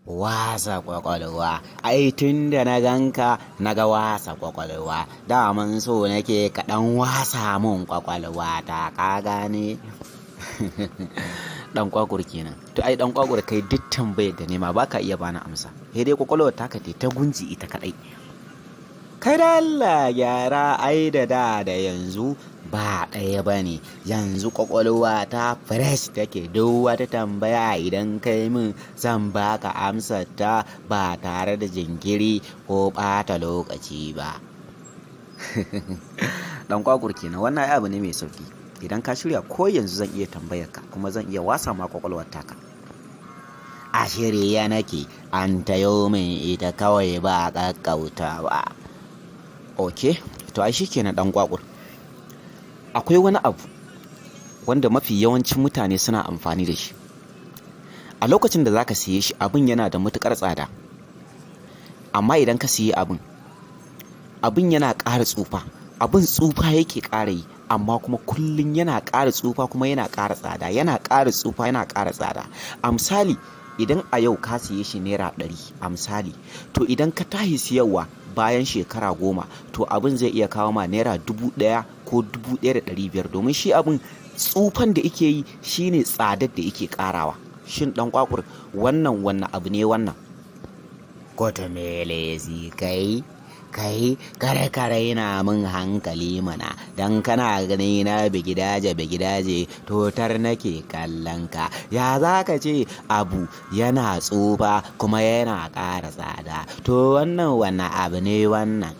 Wasa kwakwalwa, ai tun da na ganka na ga wasa kwakwalwa, daman so nake kaɗan wasa mun kwakwalwa ta, ka gane? Dan kwakur kenan. To ai dan kwakur kai duk tambayar da nema baka iya bani amsa. Sai dai kwakwalwar taka ta gunji ita kadai. Kai da Allah gyara, ai da yanzu ba ɗaya ba ne. Yanzu kwakwalwa ta fresh take, duk wata tambaya idan kai min zan baka amsar ta ba tare da jinkiri ko ɓata lokaci ba. Dan kwakur kenan, wannan abu ne mai sauki. Idan ka shirya ko yanzu zan iya tambayar ka kuma zan iya wasa ma kwakwalwar taka. A shirye nake, an tayo min ita kawai ba ƙaƙƙautawa. Ok, to ai shikenan dan kwakur. Akwai wani abu wanda mafi yawancin mutane suna amfani da shi. A lokacin da zaka siye shi abin yana da matukar tsada. Amma idan ka siye abin yana ƙara tsufa. Abin tsufa yake ƙara yi, amma kuma kullum yana ƙara tsufa kuma yana ƙara tsada, yana ƙara tsufa yana ƙara tsada. A misali, idan a yau ka siye shi naira 100 a misali, to idan ka tahi siyarwa bayan shekara 10, to abin zai iya kawo ma naira 1000 ko 1500, domin shi abin tsufan da yake yi shine tsadar da yake ƙarawa. Shin dan kwakur, wannan abu ne wannan? Kota melezi kai kare yana min hankali mana, dan kana gani na bigidaje totar nake kallon ka. Ya za ka ce abu yana tsufa kuma yana ƙara tsada? To wannan abu ne wannan?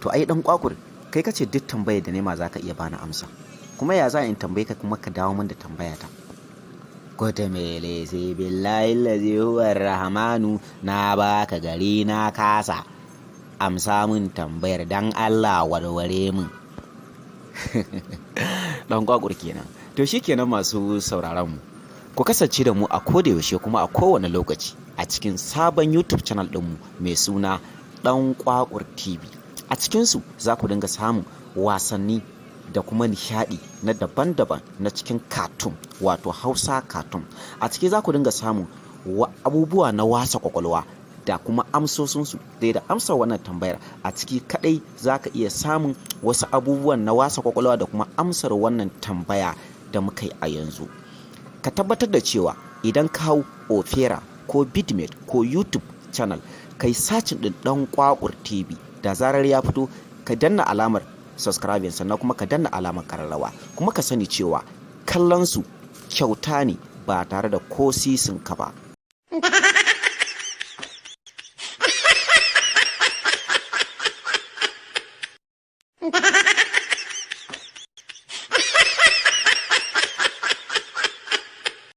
To ai dan kwakur, kai ka ce duk tambayar da nema za ka iya bani amsa, kuma ya za in tambaye ka kuma ka dawo min da tambaya ta? Kota mele sai billahi lazi huwar rahmanu, na baka gari na kasa amsa min tambayar, dan Allah warware min. Dan kwakur kenan. To shikenan masu sauraron mu, ku kasance da mu a koda yaushe kuma a kowane lokaci a cikin sabon YouTube channel ɗinmu mai suna Dan Kwakur TV. A cikinsu za ku dinga samun wasanni da kuma nishadi na daban-daban na cikin Katum, wato Hausa Katum. A ciki za ku dinga samun abubuwa na wasa kwakwalwa da kuma amsosinsu. Da amsar wannan tambayar a ciki kadai za ka iya samun wasu abubuwan na wasa kwakwalwa da kuma amsar wannan tambaya da muka yi a yanzu. Ka tabbatar da cewa idan ka hau Opera ko Bitmate ko YouTube channel, kai sacin din Dan Kwakur TV, da zarar ya fito ka danna alamar subscribe, sannan kuma ka danna alamar kararrawa, kuma ka sani cewa kallon su kyauta ne ba tare da ko sisin ka ba.